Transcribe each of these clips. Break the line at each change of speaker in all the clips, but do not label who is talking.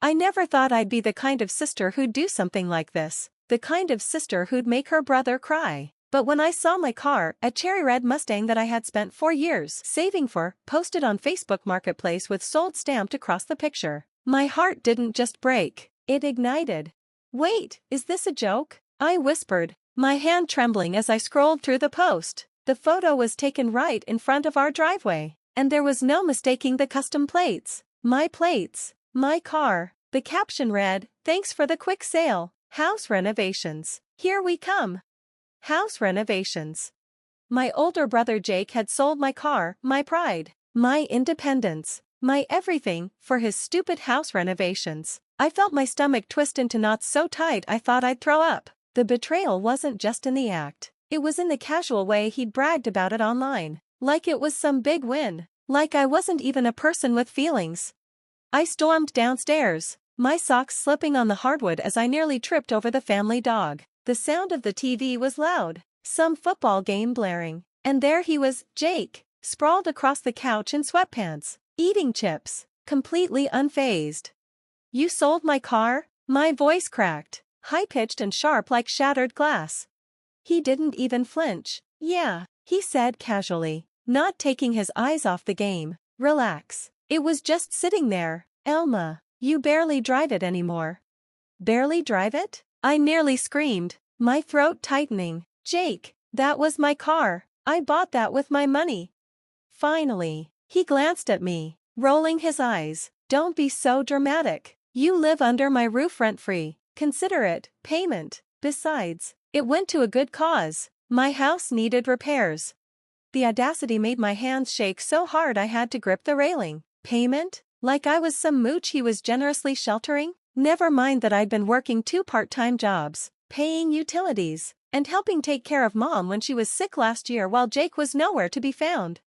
I never thought I'd be the kind of sister who'd do something like this, the kind of sister who'd make her brother cry. But when I saw my car, a cherry red Mustang that I had spent 4 years saving for, posted on Facebook Marketplace with sold stamped across the picture, my heart didn't just break, it ignited. Wait, is this a joke? I whispered, my hand trembling as I scrolled through the post. The photo was taken right in front of our driveway, and there was no mistaking the custom plates. My plates, my car. The caption read, "Thanks for the quick sale. House renovations. Here we come." House renovations. My older brother Jake had sold my car, my pride, my independence, my everything, for his stupid house renovations. I felt my stomach twist into knots so tight I thought I'd throw up. The betrayal wasn't just in the act. It was in the casual way he'd bragged about it online. Like it was some big win. Like I wasn't even a person with feelings. I stormed downstairs, my socks slipping on the hardwood as I nearly tripped over the family dog. The sound of the TV was loud, some football game blaring, and there he was, Jake, sprawled across the couch in sweatpants, eating chips, completely unfazed. "You sold my car?" My voice cracked, high-pitched and sharp like shattered glass. He didn't even flinch. "Yeah," he said casually, not taking his eyes off the game. "Relax. It was just sitting there, Elma. You barely drive it anymore." "Barely drive it?" I nearly screamed, my throat tightening. "Jake, that was my car. I bought that with my money." Finally, he glanced at me, rolling his eyes. "Don't be so dramatic. You live under my roof rent-free. Consider it payment. Besides, it went to a good cause. My house needed repairs." The audacity made my hands shake so hard I had to grip the railing. Payment? Like I was some mooch he was generously sheltering? Never mind that I'd been working 2 part-time jobs, paying utilities, and helping take care of Mom when she was sick last year while Jake was nowhere to be found.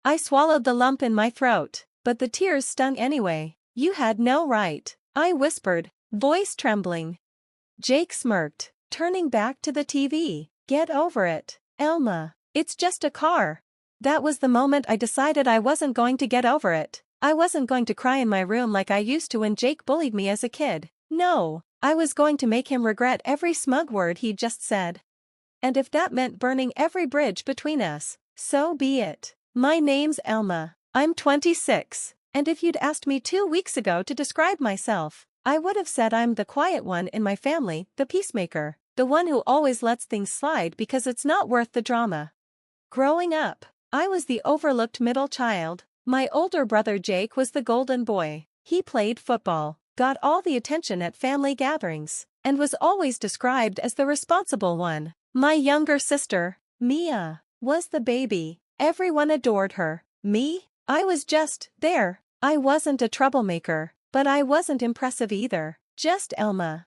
I swallowed the lump in my throat, but the tears stung anyway. "You had no right," I whispered, voice trembling. Jake smirked, turning back to the TV. "Get over it, Elma. It's just a car." That was the moment I decided I wasn't going to get over it. I wasn't going to cry in my room like I used to when Jake bullied me as a kid. No, I was going to make him regret every smug word he'd just said. And if that meant burning every bridge between us, so be it. My name's Elma. I'm 26, and if you'd asked me 2 weeks ago to describe myself, I would have said I'm the quiet one in my family, the peacemaker, the one who always lets things slide because it's not worth the drama. Growing up, I was the overlooked middle child. My older brother Jake was the golden boy. He played football, got all the attention at family gatherings, and was always described as the responsible one. My younger sister, Mia, was the baby. Everyone adored her. Me? I was just there. I wasn't a troublemaker, but I wasn't impressive either. Just Elma.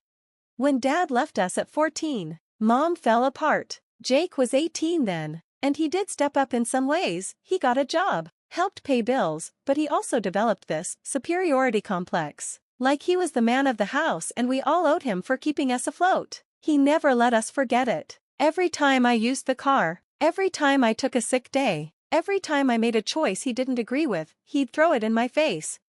When Dad left us at 14, Mom fell apart. Jake was 18 then, and he did step up in some ways. He got a job, helped pay bills, but he also developed this superiority complex. Like he was the man of the house and we all owed him for keeping us afloat. He never let us forget it. Every time I used the car, every time I took a sick day, every time I made a choice he didn't agree with, he'd throw it in my face.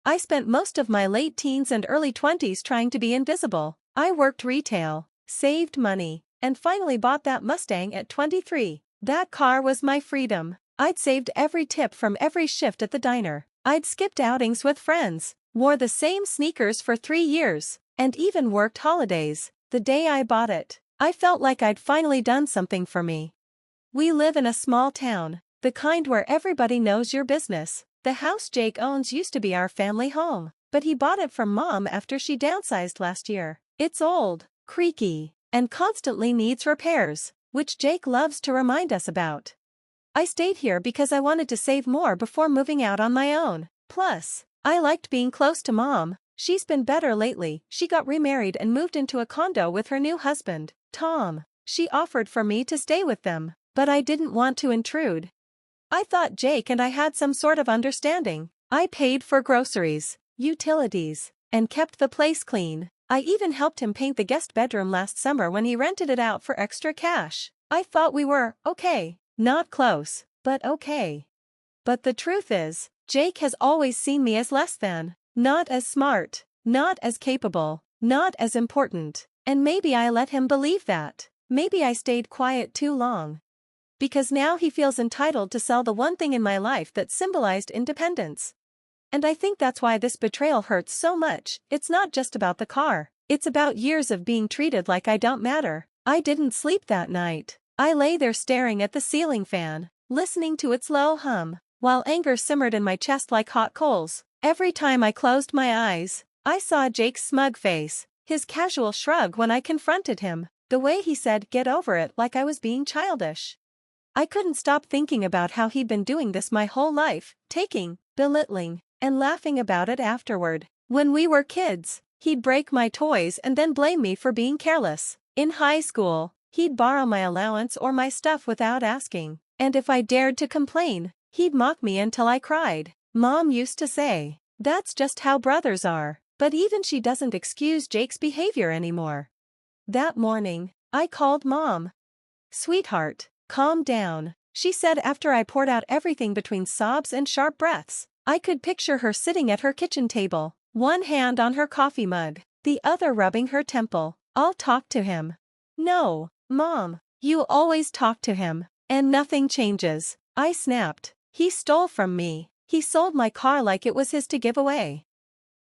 I spent most of my late teens and early 20s trying to be invisible. I worked retail, saved money, and finally bought that Mustang at 23. That car was my freedom. I'd saved every tip from every shift at the diner. I'd skipped outings with friends, wore the same sneakers for 3 years, and even worked holidays. The day I bought it, I felt like I'd finally done something for me. We live in a small town, the kind where everybody knows your business. The house Jake owns used to be our family home, but he bought it from Mom after she downsized last year. It's old, creaky, and constantly needs repairs, which Jake loves to remind us about. I stayed here because I wanted to save more before moving out on my own. Plus, I liked being close to Mom. She's been better lately. She got remarried and moved into a condo with her new husband, Tom. She offered for me to stay with them, but I didn't want to intrude. I thought Jake and I had some sort of understanding. I paid for groceries, utilities, and kept the place clean. I even helped him paint the guest bedroom last summer when he rented it out for extra cash. I thought we were okay. Not close, but okay. But the truth is, Jake has always seen me as less than, not as smart, Not as capable, not as important. And maybe I let him believe that. Maybe I stayed quiet too long. Because now he feels entitled to sell the one thing in my life that symbolized independence. And I think that's why this betrayal hurts so much. It's not just about the car. It's about years of being treated like I don't matter. I didn't sleep that night. I lay there staring at the ceiling fan, listening to its low hum, while anger simmered in my chest like hot coals. Every time I closed my eyes, I saw Jake's smug face, his casual shrug when I confronted him, the way he said get over it like I was being childish. I couldn't stop thinking about how he'd been doing this my whole life, taking, belittling, and laughing about it afterward. When we were kids, he'd break my toys and then blame me for being careless. In high school, he'd borrow my allowance or my stuff without asking, and if I dared to complain, he'd mock me until I cried. Mom used to say, "That's just how brothers are," but even she doesn't excuse Jake's behavior anymore. That morning, I called Mom. "Sweetheart, calm down," she said after I poured out everything between sobs and sharp breaths. I could picture her sitting at her kitchen table, one hand on her coffee mug, the other rubbing her temple. "I'll talk to him." "No, Mom, you always talk to him, and nothing changes," I snapped. "He stole from me. He sold my car like it was his to give away."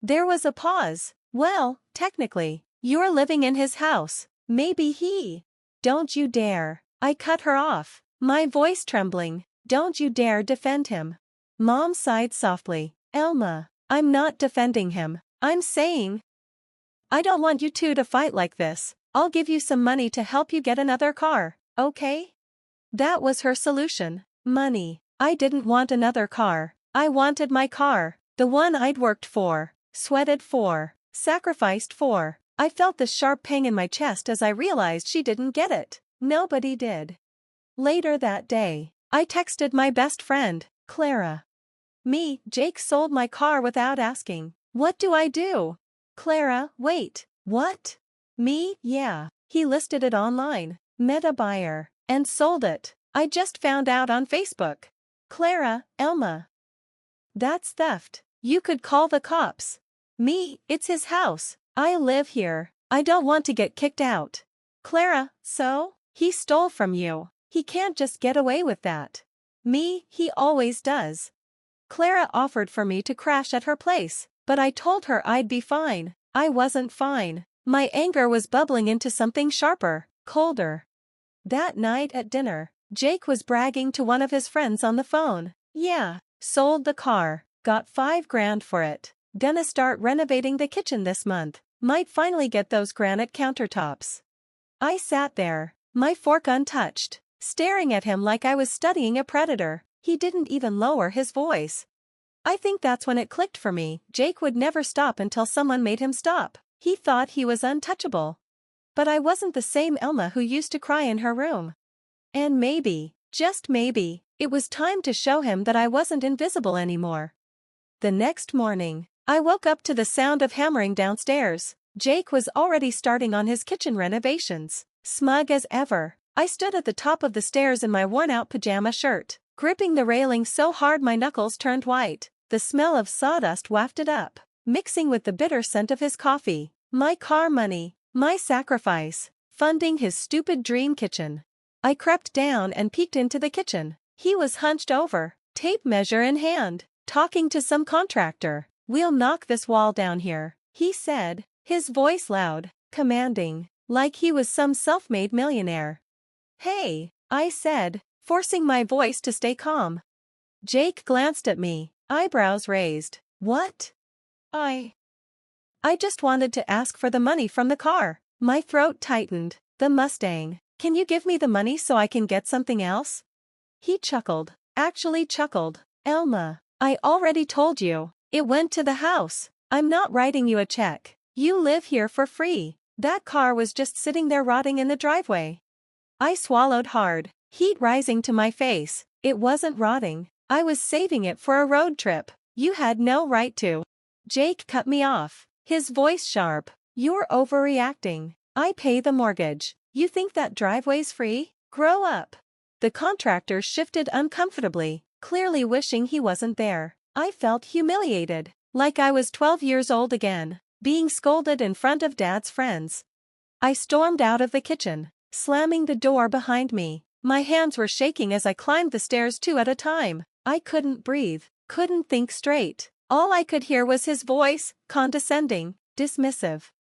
There was a pause. "Well, technically, you're living in his house. Maybe he—" "Don't you dare." I cut her off, my voice trembling. "Don't you dare defend him." Mom sighed softly. "Elma, I'm not defending him. I'm saying, I don't want you two to fight like this. I'll give you some money to help you get another car, okay?" That was her solution. Money. I didn't want another car. I wanted my car, the one I'd worked for, sweated for, sacrificed for. I felt the sharp pang in my chest as I realized she didn't get it. Nobody did. Later that day, I texted my best friend, Clara. Jake sold my car without asking. What do I do?" Clara, wait, what? Yeah, he listed it online, met a buyer, and sold it. I just found out on Facebook. Clara, Elma. That's theft. You could call the cops. It's his house. I live here. I don't want to get kicked out. Clara, so? He stole from you. He can't just get away with that. He always does. Clara offered for me to crash at her place, but I told her I'd be fine. I wasn't fine. My anger was bubbling into something sharper, colder. That night at dinner, Jake was bragging to one of his friends on the phone. "Yeah, sold the car, got $5,000 for it. Gonna start renovating the kitchen this month. Might finally get those granite countertops." I sat there, my fork untouched, staring at him like I was studying a predator. He didn't even lower his voice. I think that's when it clicked for me. Jake would never stop until someone made him stop. He thought he was untouchable. But I wasn't the same Elma who used to cry in her room. And maybe, just maybe, it was time to show him that I wasn't invisible anymore. The next morning, I woke up to the sound of hammering downstairs. Jake was already starting on his kitchen renovations. Smug as ever, I stood at the top of the stairs in my worn-out pajama shirt, gripping the railing so hard my knuckles turned white. The smell of sawdust wafted up, mixing with the bitter scent of his coffee. My car money, my sacrifice, funding his stupid dream kitchen. I crept down and peeked into the kitchen. He was hunched over, tape measure in hand, talking to some contractor. "We'll knock this wall down here," he said, his voice loud, commanding, like he was some self-made millionaire. "Hey," I said, forcing my voice to stay calm. Jake glanced at me, eyebrows raised. "What?" I just wanted to ask for the money from the car." My throat tightened. "The Mustang. Can you give me the money so I can get something else?" He chuckled. Actually chuckled. "Elma, I already told you. It went to the house. I'm not writing you a check. You live here for free. That car was just sitting there rotting in the driveway." I swallowed hard, heat rising to my face. "It wasn't rotting. I was saving it for a road trip. You had no right to." Jake cut me off, his voice sharp. "You're overreacting. I pay the mortgage. You think that driveway's free? Grow up." The contractor shifted uncomfortably, clearly wishing he wasn't there. I felt humiliated, like I was 12 years old again. being scolded in front of Dad's friends. I stormed out of the kitchen, slamming the door behind me. My hands were shaking as I climbed the stairs 2 at a time. I couldn't breathe, couldn't think straight. All I could hear was his voice, condescending, dismissive.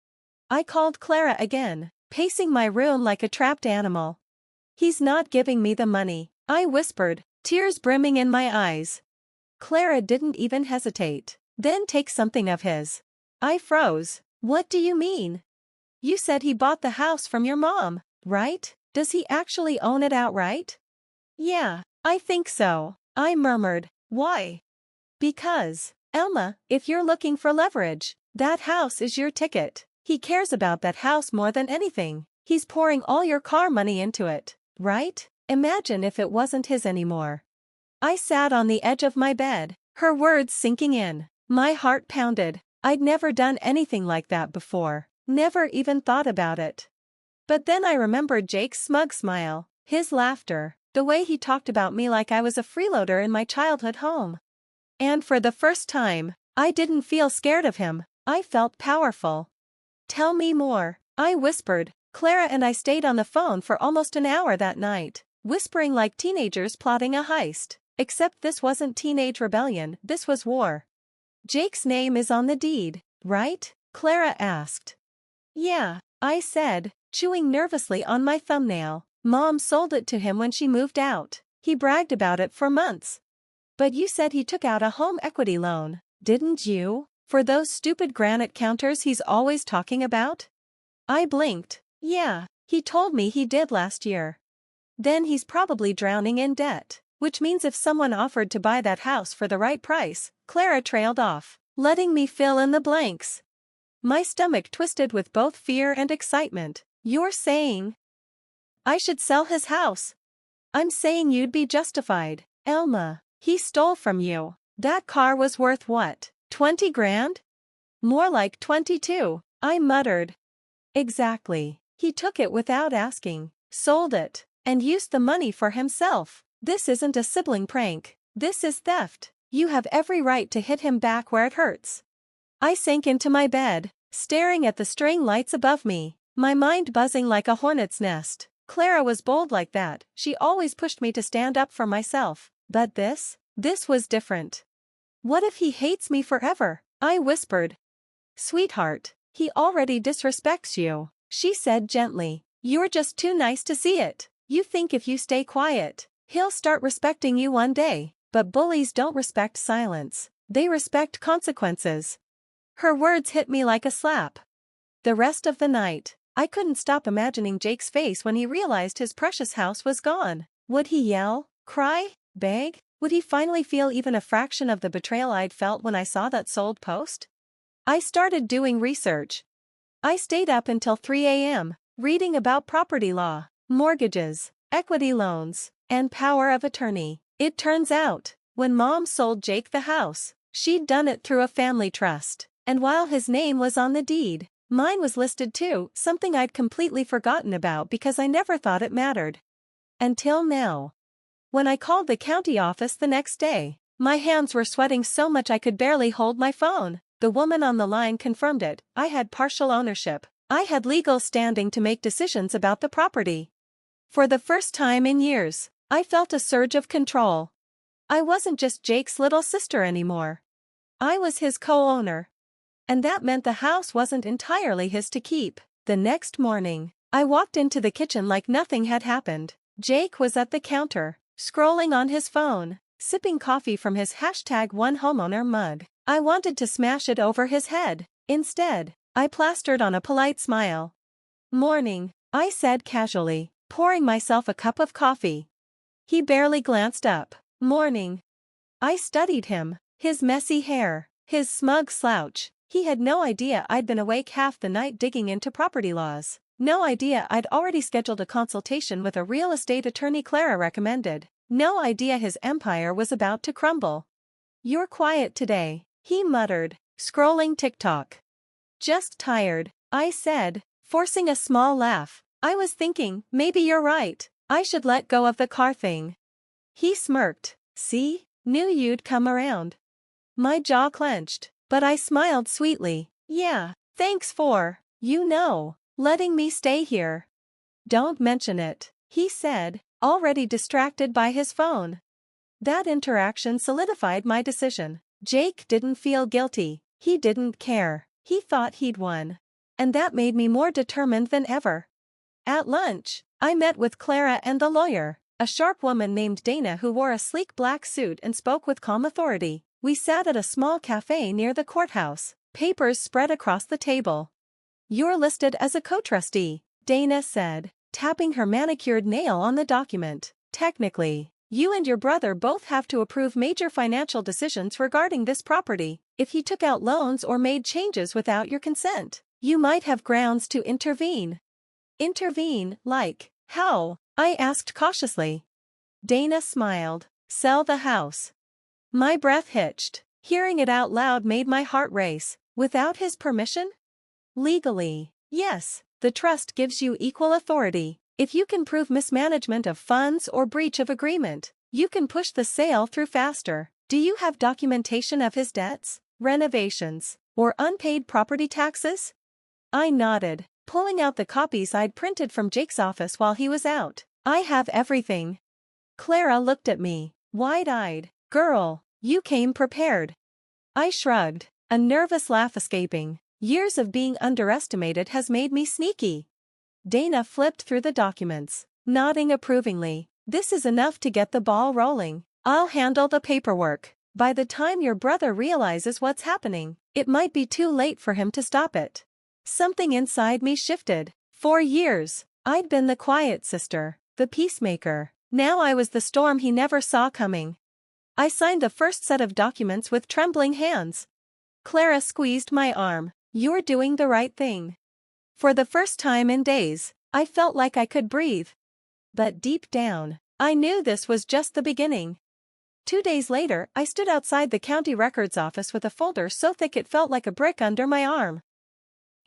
I called Clara again, pacing my room like a trapped animal. "He's not giving me the money," I whispered, tears brimming in my eyes. Clara didn't even hesitate. "Then take something of his." I froze. "What do you mean? You said he bought the house from your mom, right? Does he actually own it outright?" "Yeah, I think so," I murmured. "Why?" "Because, Elma, if you're looking for leverage, that house is your ticket. He cares about that house more than anything. He's pouring all your car money into it, right? Imagine if it wasn't his anymore." I sat on the edge of my bed, her words sinking in. My heart pounded. I'd never done anything like that before, never even thought about it. But then I remembered Jake's smug smile, his laughter, the way he talked about me like I was a freeloader in my childhood home. And for the first time, I didn't feel scared of him, I felt powerful. "Tell me more," I whispered. Clara and I stayed on the phone for almost an hour that night, whispering like teenagers plotting a heist. Except this wasn't teenage rebellion, this was war. "Jake's name is on the deed, right?" Clara asked. "Yeah," I said, chewing nervously on my thumbnail. "Mom sold it to him when she moved out. He bragged about it for months." "But you said he took out a home equity loan, didn't you? For those stupid granite counters he's always talking about?" I blinked. "Yeah, he told me he did last year." "Then he's probably drowning in debt. Which means if someone offered to buy that house for the right price," Clara trailed off, letting me fill in the blanks. My stomach twisted with both fear and excitement. "You're saying I should sell his house?" "I'm saying you'd be justified, Elma. He stole from you. That car was worth what, 20 grand? More like 22, I muttered. "Exactly. He took it without asking, sold it, and used the money for himself. This isn't a sibling prank. This is theft. You have every right to hit him back where it hurts." I sank into my bed, staring at the string lights above me, my mind buzzing like a hornet's nest. Clara was bold like that, she always pushed me to stand up for myself. But this was different. "What if he hates me forever?" I whispered. "Sweetheart, he already disrespects you," she said gently. "You're just too nice to see it. You think if you stay quiet, he'll start respecting you one day. But bullies don't respect silence, they respect consequences." Her words hit me like a slap. The rest of the night, I couldn't stop imagining Jake's face when he realized his precious house was gone. Would he yell, cry, beg? Would he finally feel even a fraction of the betrayal I'd felt when I saw that sold post? I started doing research. I stayed up until 3 a.m., reading about property law, mortgages, equity loans, and power of attorney. It turns out, when Mom sold Jake the house, she'd done it through a family trust. And while his name was on the deed, mine was listed too, something I'd completely forgotten about because I never thought it mattered. Until now. When I called the county office the next day, my hands were sweating so much I could barely hold my phone. The woman on the line confirmed it. I had partial ownership. I had legal standing to make decisions about the property. For the first time in years, I felt a surge of control. I wasn't just Jake's little sister anymore. I was his co-owner. And that meant the house wasn't entirely his to keep. The next morning, I walked into the kitchen like nothing had happened. Jake was at the counter, scrolling on his phone, sipping coffee from his #OneHomeowner mug. I wanted to smash it over his head. Instead, I plastered on a polite smile. "Morning," I said casually, pouring myself a cup of coffee. He barely glanced up. "Morning." I studied him, his messy hair, his smug slouch. He had no idea I'd been awake half the night digging into property laws. No idea I'd already scheduled a consultation with a real estate attorney Clara recommended. No idea his empire was about to crumble. "You're quiet today," he muttered, scrolling TikTok. "Just tired," I said, forcing a small laugh. "I was thinking, maybe you're right. I should let go of the car thing." He smirked. "See? Knew you'd come around." My jaw clenched, but I smiled sweetly. "Yeah, Thanks for, letting me stay here. Don't mention it, he said, already distracted by his phone. That interaction solidified my decision. Jake didn't feel guilty. He didn't care. He thought he'd won. And that made me more determined than ever. At lunch, I met with Clara and the lawyer, a sharp woman named Dana who wore a sleek black suit and spoke with calm authority. We sat at a small cafe near the courthouse, papers spread across the table. You're listed as a co-trustee, Dana said, tapping her manicured nail on the document. Technically, you and your brother both have to approve major financial decisions regarding this property. If he took out loans or made changes without your consent, you might have grounds to intervene. Intervene, like, how? I asked cautiously. Dana smiled. Sell the house. My breath hitched. Hearing it out loud made my heart race. Without his permission? Legally, yes, the trust gives you equal authority. If you can prove mismanagement of funds or breach of agreement, you can push the sale through faster. Do you have documentation of his debts, renovations, or unpaid property taxes? I nodded, pulling out the copies I'd printed from Jake's office while he was out. I have everything. Clara looked at me, wide-eyed. Girl, you came prepared. I shrugged, a nervous laugh escaping. Years of being underestimated has made me sneaky. Dana flipped through the documents, nodding approvingly. This is enough to get the ball rolling. I'll handle the paperwork. By the time your brother realizes what's happening, it might be too late for him to stop it. Something inside me shifted. For years, I'd been the quiet sister, the peacemaker. Now I was the storm he never saw coming. I signed the first set of documents with trembling hands. Clara squeezed my arm. You're doing the right thing. For the first time in days, I felt like I could breathe. But deep down, I knew this was just the beginning. 2 days later, I stood outside the county records office with a folder so thick it felt like a brick under my arm.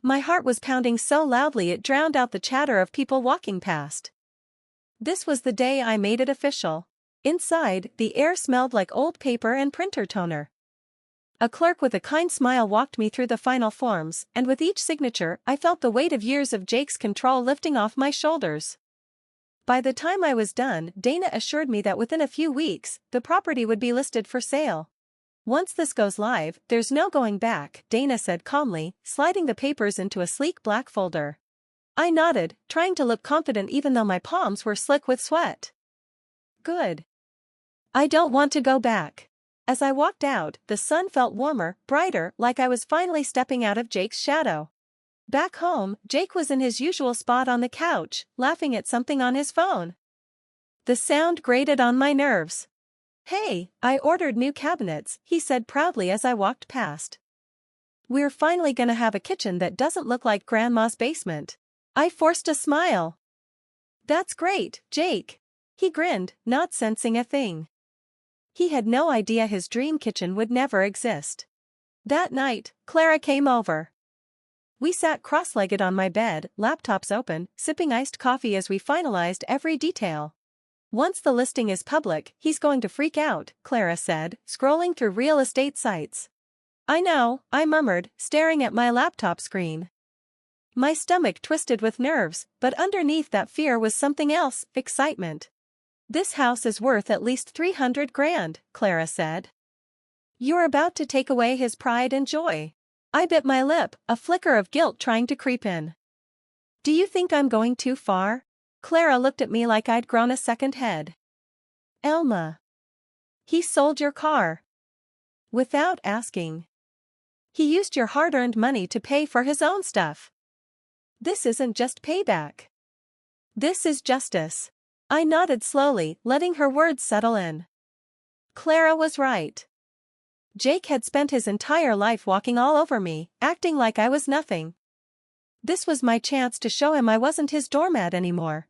My heart was pounding so loudly it drowned out the chatter of people walking past. This was the day I made it official. Inside, the air smelled like old paper and printer toner. A clerk with a kind smile walked me through the final forms, and with each signature, I felt the weight of years of Jake's control lifting off my shoulders. By the time I was done, Dana assured me that within a few weeks, the property would be listed for sale. Once this goes live, there's no going back, Dana said calmly, sliding the papers into a sleek black folder. I nodded, trying to look confident even though my palms were slick with sweat. Good. I don't want to go back. As I walked out, the sun felt warmer, brighter, like I was finally stepping out of Jake's shadow. Back home, Jake was in his usual spot on the couch, laughing at something on his phone. The sound grated on my nerves. Hey, I ordered new cabinets, he said proudly as I walked past. We're finally gonna have a kitchen that doesn't look like Grandma's basement. I forced a smile. That's great, Jake. He grinned, not sensing a thing. He had no idea his dream kitchen would never exist. That night, Clara came over. We sat cross-legged on my bed, laptops open, sipping iced coffee as we finalized every detail. Once the listing is public, he's going to freak out, Clara said, scrolling through real estate sites. I know, I murmured, staring at my laptop screen. My stomach twisted with nerves, but underneath that fear was something else, excitement. This house is worth at least 300 grand, Clara said. You're about to take away his pride and joy. I bit my lip, a flicker of guilt trying to creep in. Do you think I'm going too far? Clara looked at me like I'd grown a second head. Elma. He sold your car. Without asking. He used your hard-earned money to pay for his own stuff. This isn't just payback. This is justice. I nodded slowly, letting her words settle in. Clara was right. Jake had spent his entire life walking all over me, acting like I was nothing. This was my chance to show him I wasn't his doormat anymore.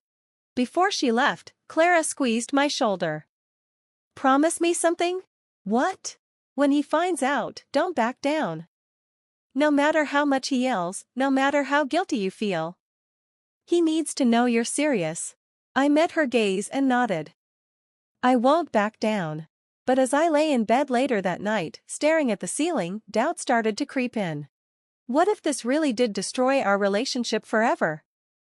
Before she left, Clara squeezed my shoulder. Promise me something? What? When he finds out, don't back down. No matter how much he yells, no matter how guilty you feel. He needs to know you're serious. I met her gaze and nodded. I won't back down. But as I lay in bed later that night, staring at the ceiling, doubt started to creep in. What if this really did destroy our relationship forever?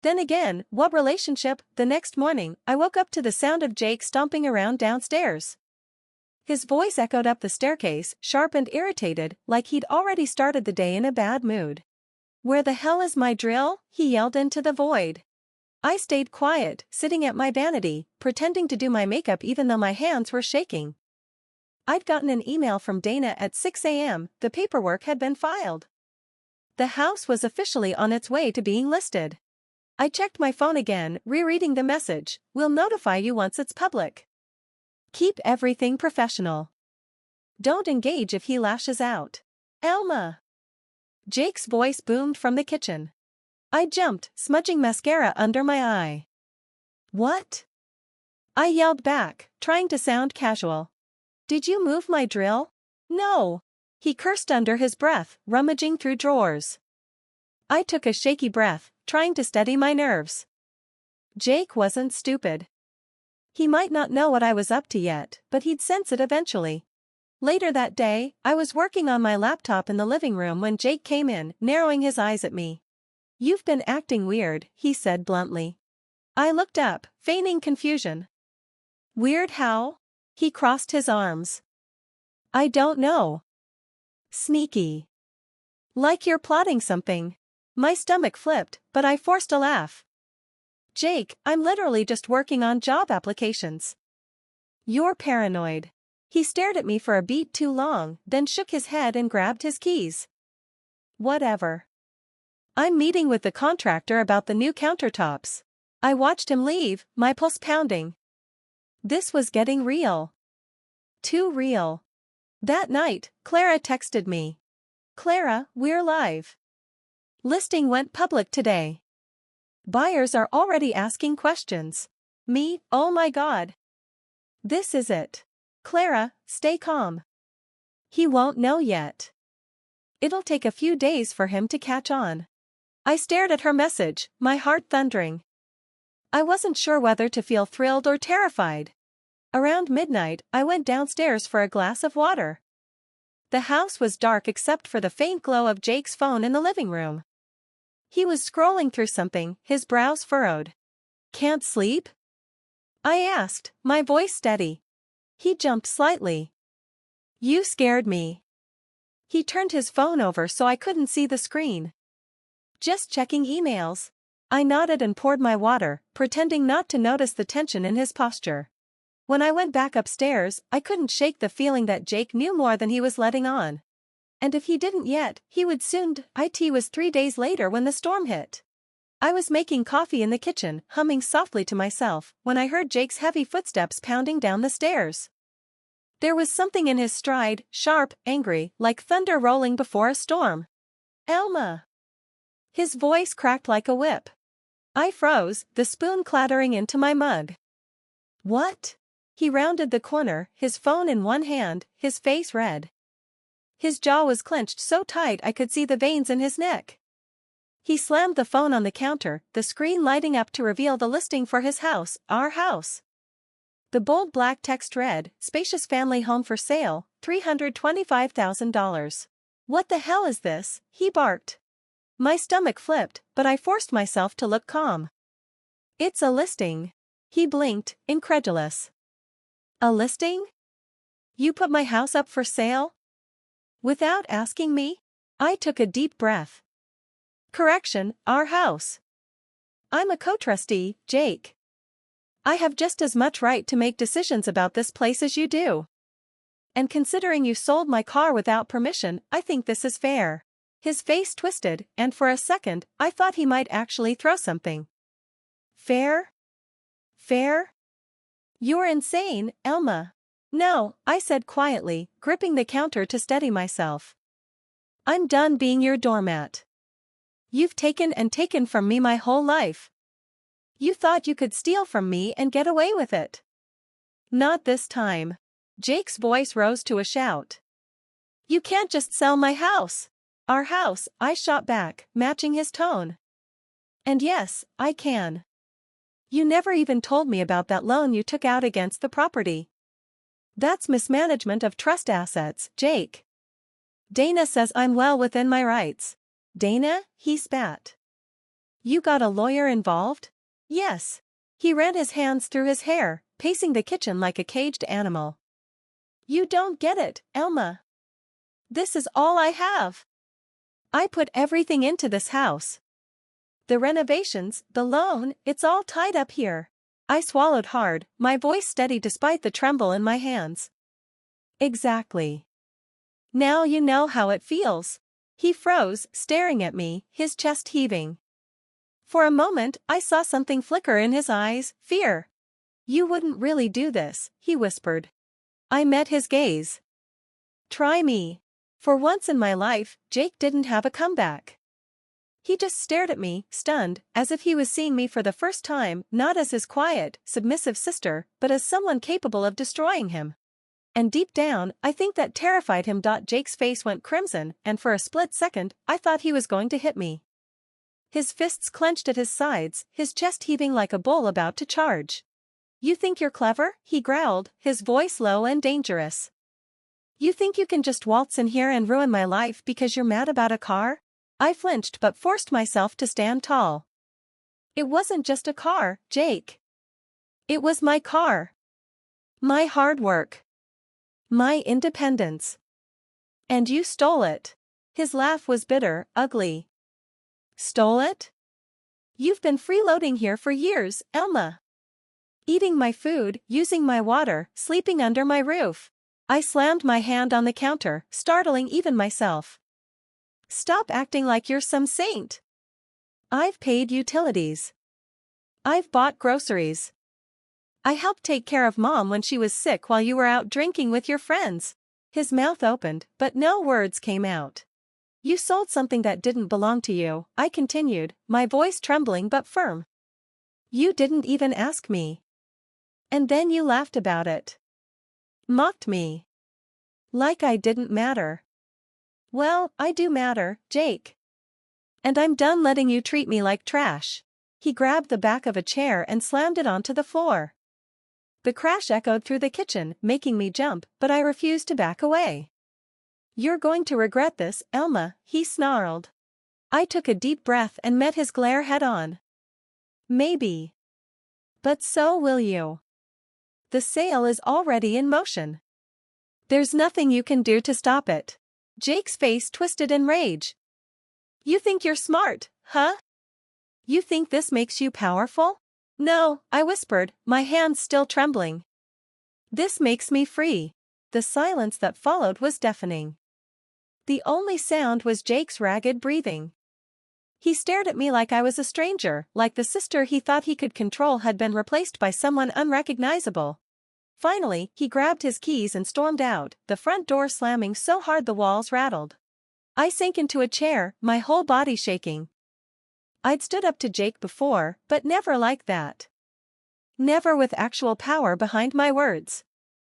Then again, what relationship? The next morning, I woke up to the sound of Jake stomping around downstairs. His voice echoed up the staircase, sharp and irritated, like he'd already started the day in a bad mood. "Where the hell is my drill?" he yelled into the void. I stayed quiet, sitting at my vanity, pretending to do my makeup even though my hands were shaking. I'd gotten an email from Dana at 6 a.m., the paperwork had been filed. The house was officially on its way to being listed. I checked my phone again, rereading the message. "We'll notify you once it's public. Keep everything professional. Don't engage if he lashes out. Elma." Jake's voice boomed from the kitchen. I jumped, smudging mascara under my eye. "What?" I yelled back, trying to sound casual. "Did you move my drill?" "No." He cursed under his breath, rummaging through drawers. I took a shaky breath, trying to steady my nerves. Jake wasn't stupid. He might not know what I was up to yet, but he'd sense it eventually. Later that day, I was working on my laptop in the living room when Jake came in, narrowing his eyes at me. "You've been acting weird," he said bluntly. I looked up, feigning confusion. "Weird how?" He crossed his arms. "I don't know. Sneaky. Like you're plotting something." My stomach flipped, but I forced a laugh. "Jake, I'm literally just working on job applications." "You're paranoid." He stared at me for a beat too long, then shook his head and grabbed his keys. "Whatever. I'm meeting with the contractor about the new countertops." I watched him leave, my pulse pounding. This was getting real. Too real. That night, Clara texted me. "Clara, we're live. Listing went public today. Buyers are already asking questions." Me, oh my God. This is it. "Clara, stay calm. He won't know yet. It'll take a few days for him to catch on." I stared at her message, my heart thundering. I wasn't sure whether to feel thrilled or terrified. Around midnight, I went downstairs for a glass of water. The house was dark except for the faint glow of Jake's phone in the living room. He was scrolling through something, his brows furrowed. "Can't sleep?" I asked, my voice steady. He jumped slightly. "You scared me." He turned his phone over so I couldn't see the screen. "Just checking emails." I nodded and poured my water, pretending not to notice the tension in his posture. When I went back upstairs, I couldn't shake the feeling that Jake knew more than he was letting on. And if he didn't yet, he would soon. It was 3 days later when the storm hit. I was making coffee in the kitchen, humming softly to myself, when I heard Jake's heavy footsteps pounding down the stairs. There was something in his stride, sharp, angry, like thunder rolling before a storm. "Elma!" His voice cracked like a whip. I froze, the spoon clattering into my mug. "What?" He rounded the corner, his phone in one hand, his face red. His jaw was clenched so tight I could see the veins in his neck. He slammed the phone on the counter, the screen lighting up to reveal the listing for his house, our house. The bold black text read, "Spacious family home for sale, $325,000. "What the hell is this?" he barked. My stomach flipped, but I forced myself to look calm. "It's a listing." He blinked, incredulous. "A listing? You put my house up for sale?" Without asking me? I took a deep breath. "Correction, our house. I'm a co-trustee, Jake. I have just as much right to make decisions about this place as you do. And considering you sold my car without permission, I think this is fair." His face twisted, and for a second, I thought he might actually throw something. "Fair? Fair? You're insane, Elma." "No," I said quietly, gripping the counter to steady myself. "I'm done being your doormat. You've taken and taken from me my whole life. You thought you could steal from me and get away with it. Not this time." Jake's voice rose to a shout. "You can't just sell my house." "Our house," I shot back, matching his tone. "And yes, I can. You never even told me about that loan you took out against the property. That's mismanagement of trust assets, Jake. Dana says I'm well within my rights." Dana, he spat. You got a lawyer involved? Yes. He ran his hands through his hair, pacing the kitchen like a caged animal. You don't get it, Elma. This is all I have. I put everything into this house. The renovations, the loan, it's all tied up here. I swallowed hard, my voice steady despite the tremble in my hands. Exactly. Now you know how it feels. He froze, staring at me, his chest heaving. For a moment, I saw something flicker in his eyes, fear. You wouldn't really do this, he whispered. I met his gaze. Try me. For once in my life, Jake didn't have a comeback. He just stared at me, stunned, as if he was seeing me for the first time, not as his quiet, submissive sister, but as someone capable of destroying him. And deep down, I think that terrified him. Jake's face went crimson, and for a split second, I thought he was going to hit me. His fists clenched at his sides, his chest heaving like a bull about to charge. You think you're clever? He growled, his voice low and dangerous. You think you can just waltz in here and ruin my life because you're mad about a car? I flinched but forced myself to stand tall. It wasn't just a car, Jake. It was my car. My hard work. My independence. And you stole it. His laugh was bitter, ugly. Stole it? You've been freeloading here for years, Elma. Eating my food, using my water, sleeping under my roof. I slammed my hand on the counter, startling even myself. Stop acting like you're some saint. I've paid utilities. I've bought groceries. I helped take care of Mom when she was sick while you were out drinking with your friends. His mouth opened, but no words came out. You sold something that didn't belong to you, I continued, my voice trembling but firm. You didn't even ask me. And then you laughed about it. Mocked me. Like I didn't matter. Well, I do matter, Jake. And I'm done letting you treat me like trash. He grabbed the back of a chair and slammed it onto the floor. The crash echoed through the kitchen, making me jump, but I refused to back away. You're going to regret this, Elma, he snarled. I took a deep breath and met his glare head-on. Maybe. But so will you. The sale is already in motion. There's nothing you can do to stop it. Jake's face twisted in rage. You think you're smart, huh? You think this makes you powerful? No, I whispered, my hands still trembling. This makes me free. The silence that followed was deafening. The only sound was Jake's ragged breathing. He stared at me like I was a stranger, like the sister he thought he could control had been replaced by someone unrecognizable. Finally, he grabbed his keys and stormed out, the front door slamming so hard the walls rattled. I sank into a chair, my whole body shaking. I'd stood up to Jake before, but never like that. Never with actual power behind my words.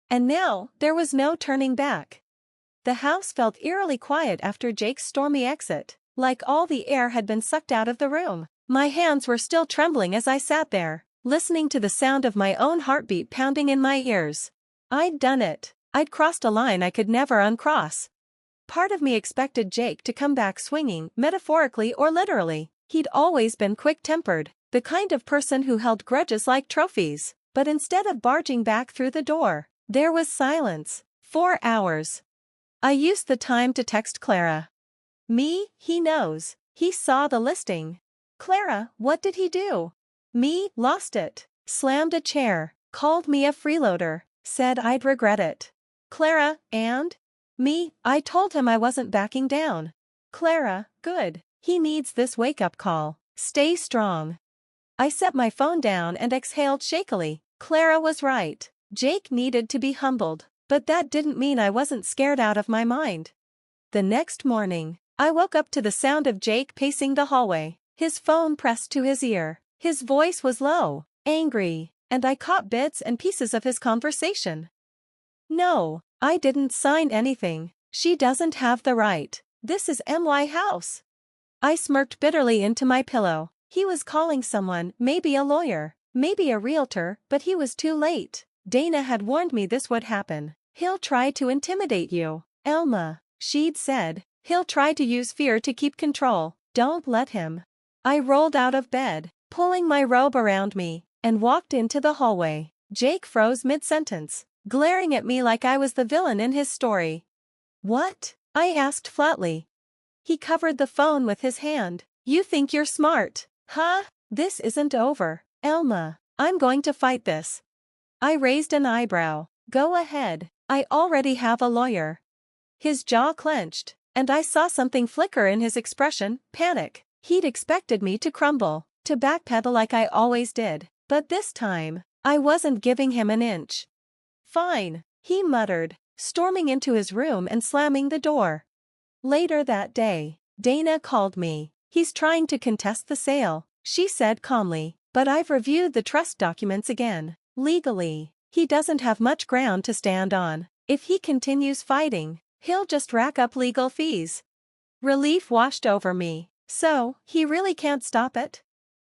And now, there was no turning back. The house felt eerily quiet after Jake's stormy exit, like all the air had been sucked out of the room. My hands were still trembling as I sat there, listening to the sound of my own heartbeat pounding in my ears. I'd done it. I'd crossed a line I could never uncross. Part of me expected Jake to come back swinging, metaphorically or literally. He'd always been quick-tempered, the kind of person who held grudges like trophies. But instead of barging back through the door, there was silence. 4 hours. I used the time to text Clara. Me, he knows. He saw the listing. Clara, what did he do? Me, lost it. Slammed a chair. Called me a freeloader. Said I'd regret it. Clara, and? Me, I told him I wasn't backing down. Clara, good. He needs this wake-up call. Stay strong. I set my phone down and exhaled shakily. Clara was right. Jake needed to be humbled. But that didn't mean I wasn't scared out of my mind. The next morning, I woke up to the sound of Jake pacing the hallway, his phone pressed to his ear. His voice was low, angry, and I caught bits and pieces of his conversation. No, I didn't sign anything. She doesn't have the right. This is my house. I smirked bitterly into my pillow. He was calling someone, maybe a lawyer, maybe a realtor, but he was too late. Dana had warned me this would happen. He'll try to intimidate you, Elma, she'd said. He'll try to use fear to keep control. Don't let him. I rolled out of bed, pulling my robe around me, and walked into the hallway. Jake froze mid-sentence, glaring at me like I was the villain in his story. What? I asked flatly. He covered the phone with his hand. You think you're smart, huh? This isn't over, Elma. I'm going to fight this. I raised an eyebrow. Go ahead. I already have a lawyer. His jaw clenched, and I saw something flicker in his expression, panic. He'd expected me to crumble, to backpedal like I always did, but this time, I wasn't giving him an inch. Fine, he muttered, storming into his room and slamming the door. Later that day, Dana called me. He's trying to contest the sale, she said calmly, but I've reviewed the trust documents again. Legally, he doesn't have much ground to stand on. If he continues fighting, he'll just rack up legal fees. Relief washed over me. So, he really can't stop it?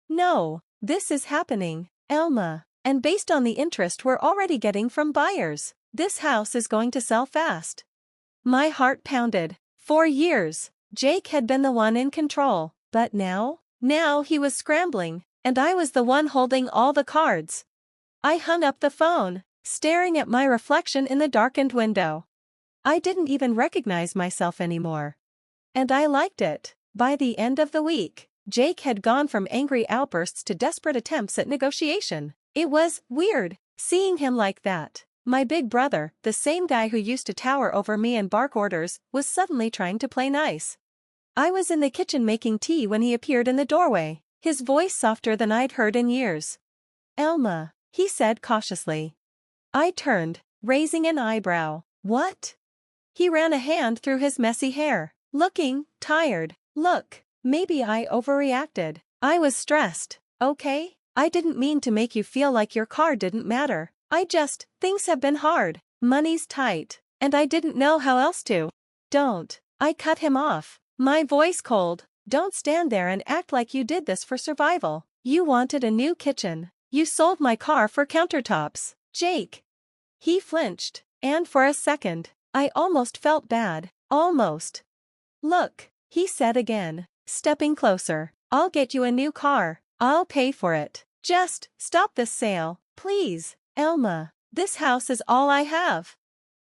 No, this is happening, Elma, and based on the interest we're already getting from buyers, this house is going to sell fast. My heart pounded. For years, Jake had been the one in control, but now he was scrambling, and I was the one holding all the cards. I hung up the phone, staring at my reflection in the darkened window. I didn't even recognize myself anymore. And I liked it. By the end of the week, Jake had gone from angry outbursts to desperate attempts at negotiation. It was weird, seeing him like that. My big brother, the same guy who used to tower over me and bark orders, was suddenly trying to play nice. I was in the kitchen making tea when he appeared in the doorway, his voice softer than I'd heard in years. Elma, he said cautiously. I turned, raising an eyebrow. What? He ran a hand through his messy hair, looking tired. Look, maybe I overreacted. I was stressed, okay? I didn't mean to make you feel like your car didn't matter. Things have been hard, money's tight, and I didn't know how else to. Don't. I cut him off, my voice cold. Don't stand there and act like you did this for survival. You wanted a new kitchen. You sold my car for countertops, Jake. He flinched, and for a second, I almost felt bad, almost. Look, he said again, stepping closer. I'll get you a new car. I'll pay for it. Just stop this sale, please, Elma. This house is all I have.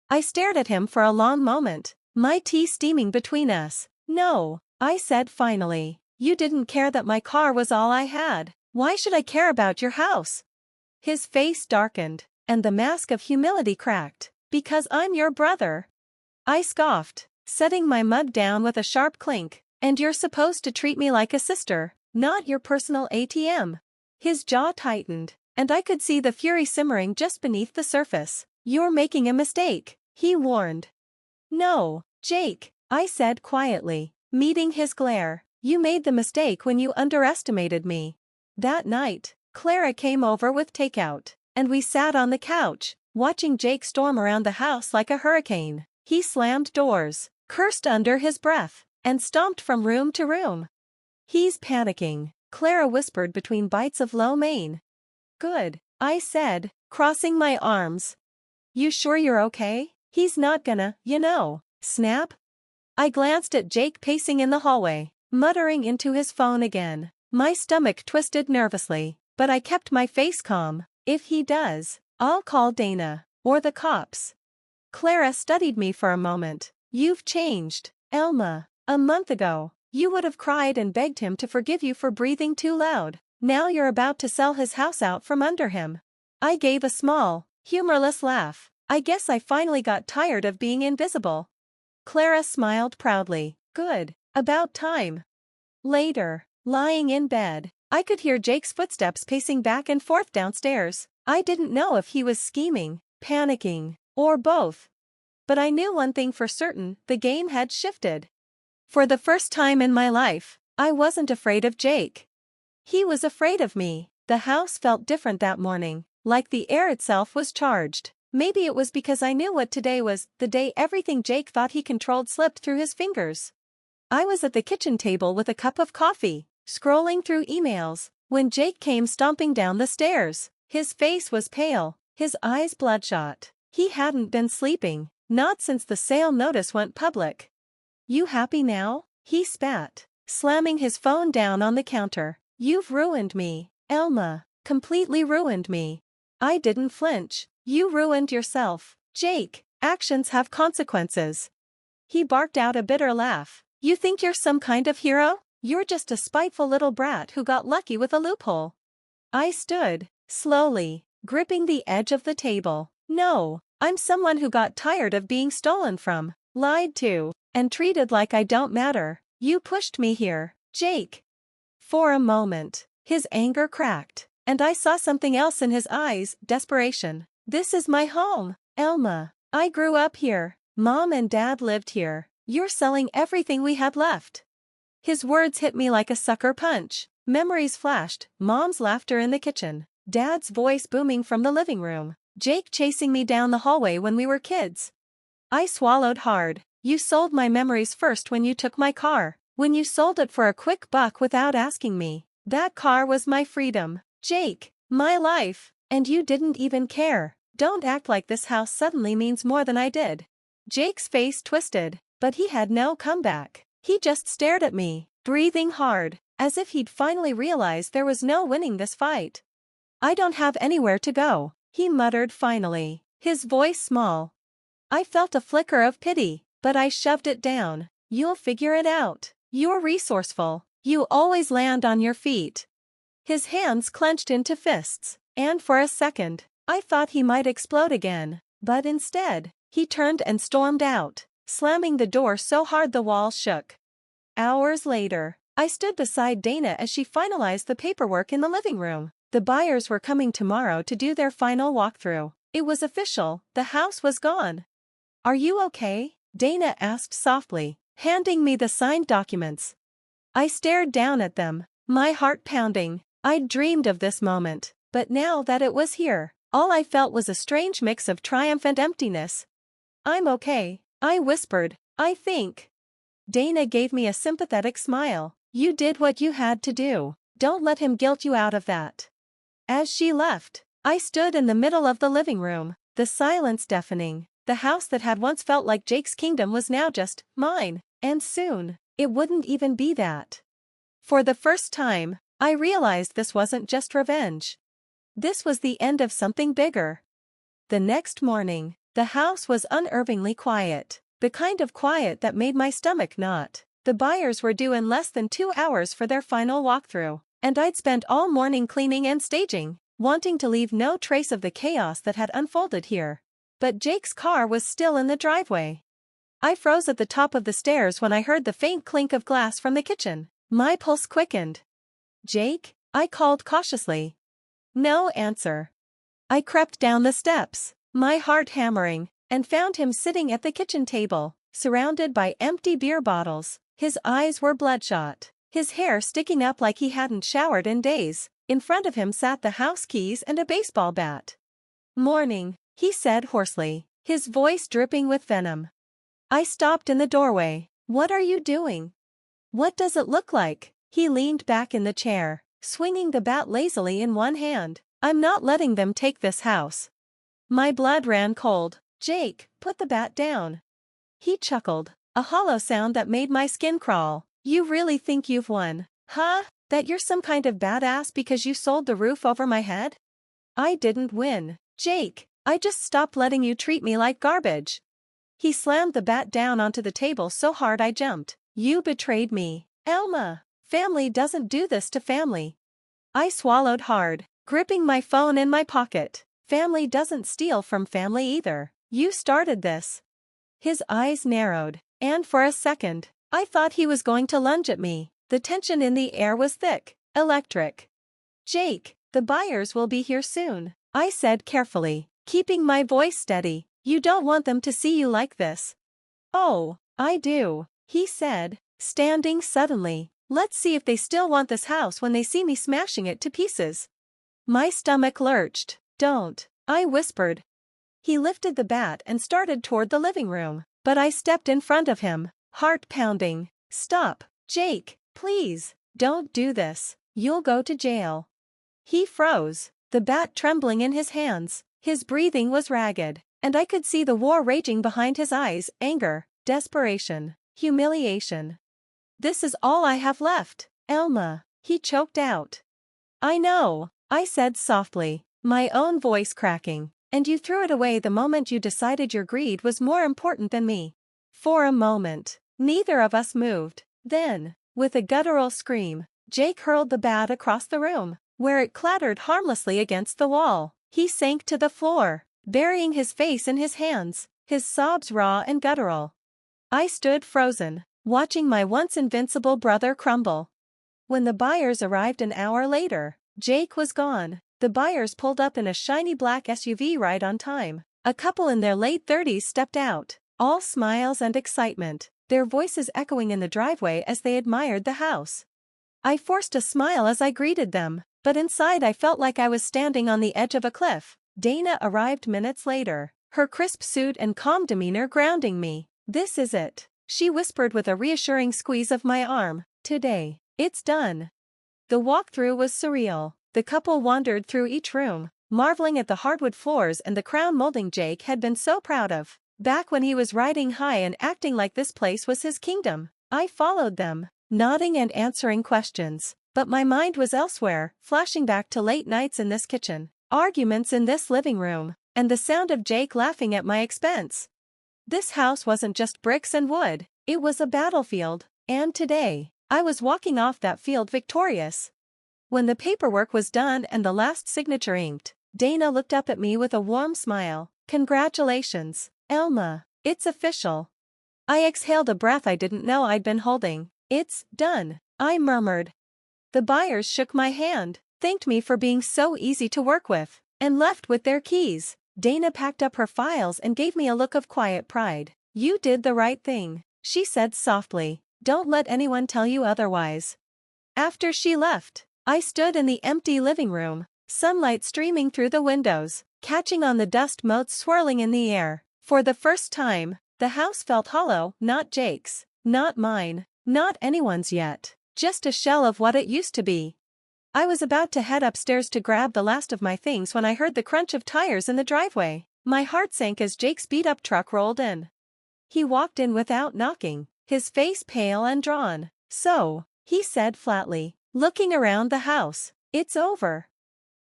I stared at him for a long moment, my tea steaming between us. No, I said finally. You didn't care that my car was all I had. Why should I care about your house? His face darkened, and the mask of humility cracked. Because I'm your brother. I scoffed, setting my mug down with a sharp clink. And you're supposed to treat me like a sister, not your personal ATM. His jaw tightened, and I could see the fury simmering just beneath the surface. You're making a mistake, he warned. No, Jake, I said quietly, meeting his glare. You made the mistake when you underestimated me. That night, Clara came over with takeout, and we sat on the couch, watching Jake storm around the house like a hurricane. He slammed doors, cursed under his breath, and stomped from room to room. He's panicking, Clara whispered between bites of lo mein. Good, I said, crossing my arms. You sure you're okay? He's not gonna, snap? I glanced at Jake pacing in the hallway, muttering into his phone again. My stomach twisted nervously, but I kept my face calm. If he does, I'll call Dana, or the cops. Clara studied me for a moment. You've changed, Elma. A month ago, you would have cried and begged him to forgive you for breathing too loud. Now you're about to sell his house out from under him. I gave a small, humorless laugh. I guess I finally got tired of being invisible. Clara smiled proudly. Good, about time. Later, lying in bed, I could hear Jake's footsteps pacing back and forth downstairs. I didn't know if he was scheming, panicking, or both. But I knew one thing for certain, the game had shifted. For the first time in my life, I wasn't afraid of Jake. He was afraid of me. The house felt different that morning, like the air itself was charged. Maybe it was because I knew what today was, the day everything Jake thought he controlled slipped through his fingers. I was at the kitchen table with a cup of coffee, scrolling through emails, when Jake came stomping down the stairs. His face was pale, his eyes bloodshot. He hadn't been sleeping, not since the sale notice went public. You happy now? He spat, slamming his phone down on the counter. You've ruined me, Elma. Completely ruined me. I didn't flinch. You ruined yourself. Jake, actions have consequences. He barked out a bitter laugh. You think you're some kind of hero? You're just a spiteful little brat who got lucky with a loophole. I stood, slowly, gripping the edge of the table. No, I'm someone who got tired of being stolen from, lied to, and treated like I don't matter. You pushed me here, Jake. For a moment, his anger cracked, and I saw something else in his eyes, desperation. This is my home, Elma. I grew up here. Mom and Dad lived here. You're selling everything we had left. His words hit me like a sucker punch. Memories flashed, Mom's laughter in the kitchen, Dad's voice booming from the living room, Jake chasing me down the hallway when we were kids. I swallowed hard. You sold my memories first when you took my car, when you sold it for a quick buck without asking me. That car was my freedom, Jake, my life, and you didn't even care. Don't act like this house suddenly means more than I did. Jake's face twisted, but he had no comeback. He just stared at me, breathing hard, as if he'd finally realized there was no winning this fight. I don't have anywhere to go, he muttered finally, his voice small. I felt a flicker of pity, but I shoved it down. You'll figure it out. You're resourceful. You always land on your feet. His hands clenched into fists, and for a second, I thought he might explode again, but instead, he turned and stormed out, slamming the door so hard the walls shook. Hours later, I stood beside Dana as she finalized the paperwork in the living room. The buyers were coming tomorrow to do their final walkthrough. It was official, the house was gone. Are you okay? Dana asked softly, handing me the signed documents. I stared down at them, my heart pounding. I'd dreamed of this moment, but now that it was here, all I felt was a strange mix of triumph and emptiness. I'm okay, I whispered, I think. Dana gave me a sympathetic smile. You did what you had to do. Don't let him guilt you out of that. As she left, I stood in the middle of the living room, the silence deafening. The house that had once felt like Jake's kingdom was now just mine, and soon, it wouldn't even be that. For the first time, I realized this wasn't just revenge. This was the end of something bigger. The next morning, the house was unnervingly quiet, the kind of quiet that made my stomach knot. The buyers were due in less than 2 hours for their final walkthrough, and I'd spent all morning cleaning and staging, wanting to leave no trace of the chaos that had unfolded here. But Jake's car was still in the driveway. I froze at the top of the stairs when I heard the faint clink of glass from the kitchen. My pulse quickened. Jake? I called cautiously. No answer. I crept down the steps, my heart hammering, and found him sitting at the kitchen table, surrounded by empty beer bottles. His eyes were bloodshot, his hair sticking up like he hadn't showered in days. In front of him sat the house keys and a baseball bat. Morning, he said hoarsely, his voice dripping with venom. I stopped in the doorway. What are you doing? What does it look like? He leaned back in the chair, swinging the bat lazily in one hand. I'm not letting them take this house. My blood ran cold. Jake, put the bat down. He chuckled, a hollow sound that made my skin crawl. You really think you've won, huh? That you're some kind of badass because you sold the roof over my head? I didn't win, Jake. I just stopped letting you treat me like garbage. He slammed the bat down onto the table so hard I jumped. You betrayed me, Elma. Family doesn't do this to family. I swallowed hard, gripping my phone in my pocket. Family doesn't steal from family either. You started this. His eyes narrowed, and for a second, I thought he was going to lunge at me. The tension in the air was thick, electric. Jake, the buyers will be here soon, I said carefully, keeping my voice steady. You don't want them to see you like this. Oh, I do, he said, standing suddenly. Let's see if they still want this house when they see me smashing it to pieces. My stomach lurched. Don't, I whispered. He lifted the bat and started toward the living room, but I stepped in front of him, heart pounding. Stop, Jake, please, don't do this. You'll go to jail. He froze, the bat trembling in his hands. His breathing was ragged, and I could see the war raging behind his eyes, anger, desperation. Humiliation. This is all I have left, Elma, he choked out. I know, I said softly, my own voice cracking, and you threw it away the moment you decided your greed was more important than me. For a moment, neither of us moved. Then, with a guttural scream, Jake hurled the bat across the room, where it clattered harmlessly against the wall. He sank to the floor, burying his face in his hands, his sobs raw and guttural. I stood frozen, watching my once invincible brother crumble. When the buyers arrived an hour later, Jake was gone. The buyers pulled up in a shiny black SUV right on time. A couple in their late 30s stepped out, all smiles and excitement, their voices echoing in the driveway as they admired the house. I forced a smile as I greeted them, but inside I felt like I was standing on the edge of a cliff. Dana arrived minutes later, her crisp suit and calm demeanor grounding me. This is it, she whispered with a reassuring squeeze of my arm. Today, it's done. The walkthrough was surreal. The couple wandered through each room, marveling at the hardwood floors and the crown molding Jake had been so proud of. Back when he was riding high and acting like this place was his kingdom. I followed them, nodding and answering questions, but my mind was elsewhere, flashing back to late nights in this kitchen, arguments in this living room, and the sound of Jake laughing at my expense. This house wasn't just bricks and wood, it was a battlefield, and today, I was walking off that field victorious. When the paperwork was done and the last signature inked, Dana looked up at me with a warm smile. Congratulations, Elma, it's official. I exhaled a breath I didn't know I'd been holding. It's done, I murmured. The buyers shook my hand, thanked me for being so easy to work with, and left with their keys. Dana packed up her files and gave me a look of quiet pride. You did the right thing, she said softly. Don't let anyone tell you otherwise. After she left, I stood in the empty living room, sunlight streaming through the windows, catching on the dust motes swirling in the air. For the first time, the house felt hollow, not Jake's, not mine, not anyone's yet, just a shell of what it used to be. I was about to head upstairs to grab the last of my things when I heard the crunch of tires in the driveway. My heart sank as Jake's beat-up truck rolled in. He walked in without knocking, his face pale and drawn. So, he said flatly, looking around the house, it's over.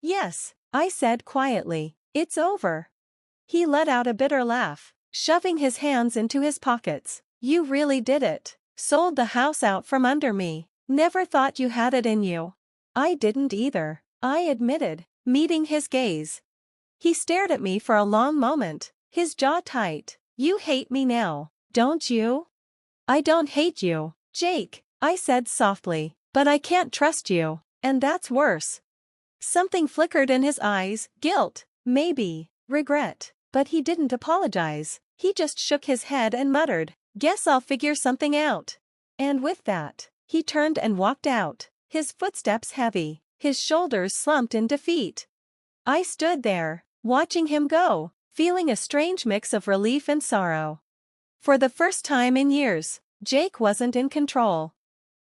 Yes, I said quietly, it's over. He let out a bitter laugh, shoving his hands into his pockets. You really did it. Sold the house out from under me. Never thought you had it in you. I didn't either, I admitted, meeting his gaze. He stared at me for a long moment, his jaw tight. You hate me now, don't you? I don't hate you, Jake, I said softly, but I can't trust you, and that's worse. Something flickered in his eyes, guilt, maybe, regret, but he didn't apologize. He just shook his head and muttered, guess I'll figure something out. And with that, he turned and walked out, his footsteps heavy, his shoulders slumped in defeat. I stood there, watching him go, feeling a strange mix of relief and sorrow. For the first time in years, Jake wasn't in control.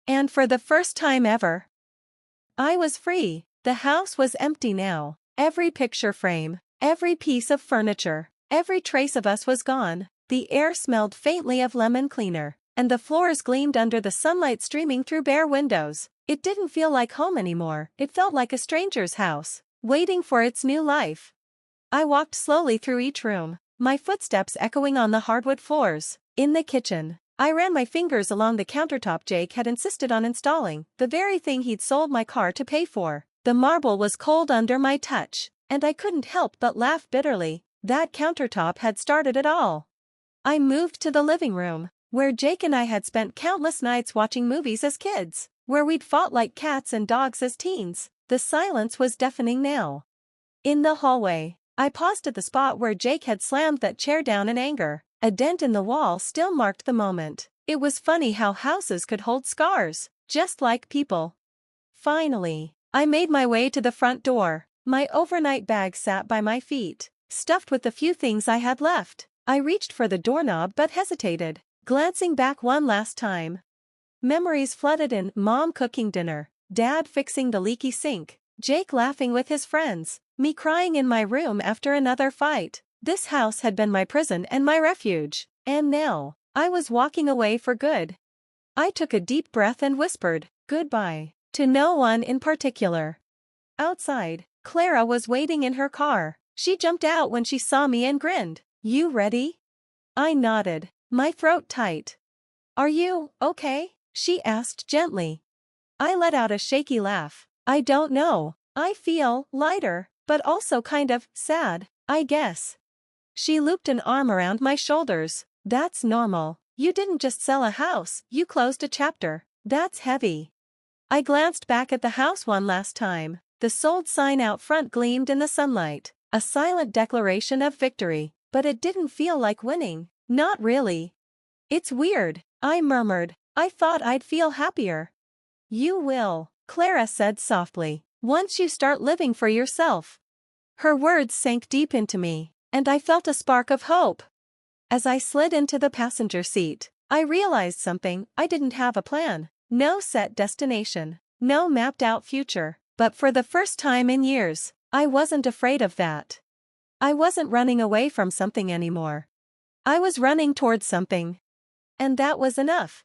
And for the first time ever, I was free. The house was empty now. Every picture frame, every piece of furniture, every trace of us was gone. The air smelled faintly of lemon cleaner, and the floors gleamed under the sunlight streaming through bare windows. It didn't feel like home anymore, it felt like a stranger's house, waiting for its new life. I walked slowly through each room, my footsteps echoing on the hardwood floors. In the kitchen, I ran my fingers along the countertop Jake had insisted on installing, the very thing he'd sold my car to pay for. The marble was cold under my touch, and I couldn't help but laugh bitterly. That countertop had started it all. I moved to the living room, where Jake and I had spent countless nights watching movies as kids, where we'd fought like cats and dogs as teens. The silence was deafening now. In the hallway, I paused at the spot where Jake had slammed that chair down in anger. A dent in the wall still marked the moment. It was funny how houses could hold scars, just like people. Finally, I made my way to the front door. My overnight bag sat by my feet, stuffed with the few things I had left. I reached for the doorknob but hesitated, glancing back one last time. Memories flooded in: Mom cooking dinner, Dad fixing the leaky sink, Jake laughing with his friends, me crying in my room after another fight. This house had been my prison and my refuge, and now, I was walking away for good. I took a deep breath and whispered, "Goodbye," to no one in particular. Outside, Clara was waiting in her car. She jumped out when she saw me and grinned. "You ready?" I nodded, my throat tight. "Are you okay?" she asked gently. I let out a shaky laugh. "I don't know. I feel lighter, but also kind of sad, I guess." She looped an arm around my shoulders. "That's normal. You didn't just sell a house, you closed a chapter. That's heavy." I glanced back at the house one last time. The sold sign out front gleamed in the sunlight, a silent declaration of victory, but it didn't feel like winning. Not really. "It's weird," I murmured. "I thought I'd feel happier." "You will," Clara said softly, "once you start living for yourself." Her words sank deep into me, and I felt a spark of hope. As I slid into the passenger seat, I realized something. I didn't have a plan. No set destination. No mapped-out future. But for the first time in years, I wasn't afraid of that. I wasn't running away from something anymore. I was running towards something. And that was enough.